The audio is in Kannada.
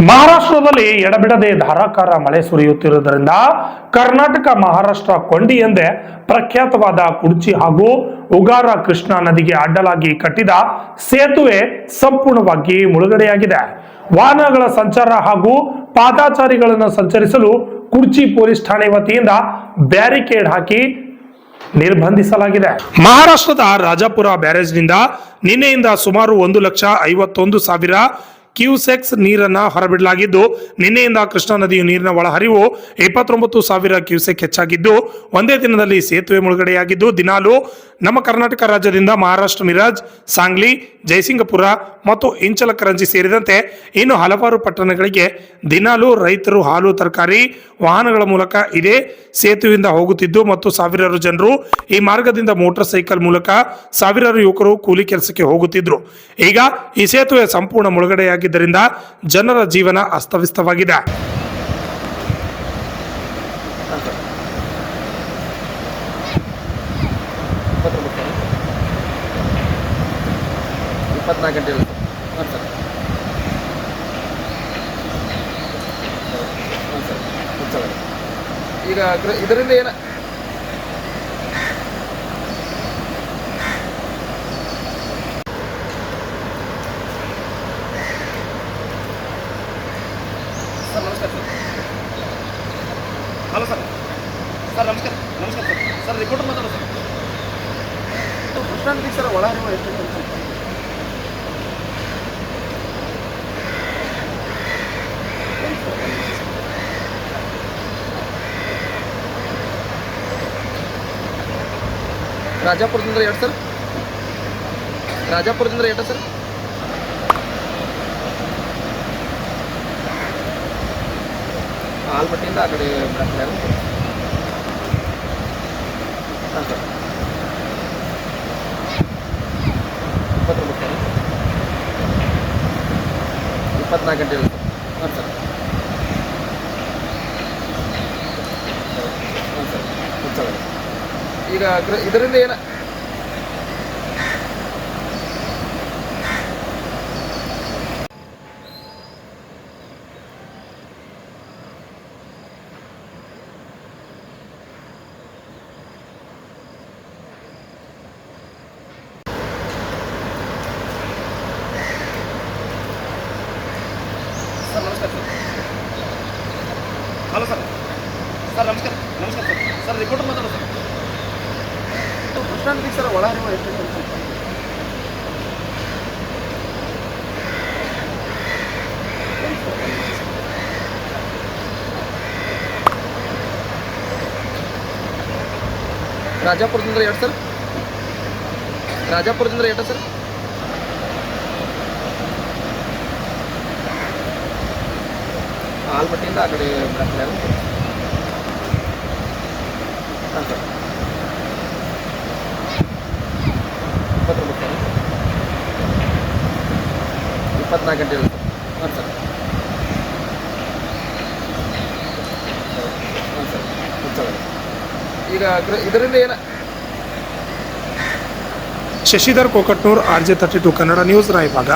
ಮಹಾರಾಷ್ಟ್ರದಲ್ಲಿ ಎಡಬಿಡದೆ ಧಾರಾಕಾರ ಮಳೆ ಸುರಿಯುತ್ತಿರುವುದರಿಂದ ಕರ್ನಾಟಕ ಮಹಾರಾಷ್ಟ್ರ ಕೊಂಡಿ ಎಂದೇ ಪ್ರಖ್ಯಾತವಾದ ಕುಡ್ಚಿ ಹಾಗೂ ಉಗಾರ ಕೃಷ್ಣಾ ನದಿಗೆ ಅಡ್ಡಲಾಗಿ ಕಟ್ಟಿದ ಸೇತುವೆ ಸಂಪೂರ್ಣವಾಗಿ ಮುಳುಗಡೆಯಾಗಿದೆ. ವಾಹನಗಳ ಸಂಚಾರ ಹಾಗೂ ಪಾದಾಚಾರಿಗಳನ್ನು ಸಂಚರಿಸಲು ಕುಡ್ಚಿ ಪೊಲೀಸ್ ಠಾಣೆ ವತಿಯಿಂದ ಬ್ಯಾರಿಕೇಡ್ ಹಾಕಿ ನಿರ್ಬಂಧಿಸಲಾಗಿದೆ. ಮಹಾರಾಷ್ಟ್ರದ ರಾಜಾಪುರ ಬ್ಯಾರೇಜ್ನಿಂದ ನಿನ್ನೆಯಿಂದ ಸುಮಾರು 1,51,000 ಕ್ಯೂಸೆಕ್ಸ್ ನೀರನ್ನು ಹೊರಬಿಡಲಾಗಿದ್ದು, ನಿನ್ನೆಯಿಂದ ಕೃಷ್ಣಾ ನದಿಯು ನೀರಿನ ಒಳಹರಿವು 29,000 ಕ್ಯೂಸೆಕ್ ಹೆಚ್ಚಾಗಿದ್ದು, ಒಂದೇ ದಿನದಲ್ಲಿ ಸೇತುವೆ ಮುಳುಗಡೆಯಾಗಿದ್ದು, ದಿನಾಲೂ ನಮ್ಮ ಕರ್ನಾಟಕ ರಾಜ್ಯದಿಂದ ಮಹಾರಾಷ್ಟ್ರ ಮಿರಾಜ್, ಸಾಂಗ್ಲಿ, ಜಯಸಿಂಗಪುರ ಮತ್ತು ಇಂಚಲಕರಂಜಿ ಸೇರಿದಂತೆ ಇನ್ನು ಹಲವಾರು ಪಟ್ಟಣಗಳಿಗೆ ದಿನಾಲೂ ರೈತರು ಹಾಲು ತರಕಾರಿ ವಾಹನಗಳ ಮೂಲಕ ಇದೇ ಸೇತುವೆಯಿಂದ ಹೋಗುತ್ತಿದ್ದು ಮತ್ತು ಸಾವಿರಾರು ಜನರು ಈ ಮಾರ್ಗದಿಂದ ಮೋಟಾರ್ ಸೈಕಲ್ ಮೂಲಕ ಸಾವಿರಾರು ಯುವಕರು ಕೂಲಿ ಕೆಲಸಕ್ಕೆ ಹೋಗುತ್ತಿದ್ರು. ಈಗ ಈ ಸೇತುವೆ ಸಂಪೂರ್ಣ ಮುಳುಗಡೆಯಾಗಿದ್ದರಿಂದ ಜನರ ಜೀವನ ಅಸ್ತವ್ಯಸ್ತವಾಗಿದೆ. ಈಗ ಇದರಿಂದ ಏನ ಸರ್ ನಮಸ್ಕಾರ ಸರ್. Hello sir. ಸರ್ ನಮಸ್ಕಾರ. ನಮಸ್ಕಾರ ಸರ್. ಸರ್ ರಿಪೋರ್ಟರ್ ಮಾತಾಡೋದು ಸರ್. ಕೃಷ್ಣಾ ನದಿಗೆ ಸರ್ ಒಳಹರಿವು ಎಷ್ಟು ಸರ್? ರಾಜಾಪುರದಿಂದ 2 ಸರ್. ರಾಜಾಪುರದಿಂದ 2 ಸರ್. ಆಲ್ಮಟ್ಟಿಯಿಂದ ಆ ಕಡೆ ಹಾಂ ಸರ್. 24 ಗಂಟೆ ಹಾಂ ಸರ್. ಹಾಂ ಸರ್. ಈಗ ಇದರಿಂದ ಏನ ಸರ್ ನಮಸ್ಕಾರ ಸರ್. Hello sir. ಸರ್ ನಮಸ್ಕಾರ. ನಮಸ್ಕಾರ ಸರ್. ಸರ್ ರಿಪೋರ್ಟರ್ ಮಾತಾಡೋದು ಸರ್. ಕೃಷ್ಣಾ ನದಿಗೆ ಸರ್ ಒಳಹರಿವು ಎಷ್ಟು ಸರ್? ರಾಜಾಪುರದಿಂದ 2 ಸರ್. ರಾಜಾಪುರದಿಂದ 2 ಸರ್. ಆಲ್ಮಟ್ಟಿಯಿಂದ ಆ ಕಡೆ ಹಾಂ ಸರ್. 24 ಗಂಟೆ ಹಾಂ ಸರ್. ಹಾಂ ಸರ್. ಈಗ ಇದರಿಂದ ಏನ ಶಶಿಧರ್ ಕೋಕಟ್ನೂರ್, RJ32 ಕನ್ನಡ ನ್ಯೂಸ್, ರಾಯಬಾಗ.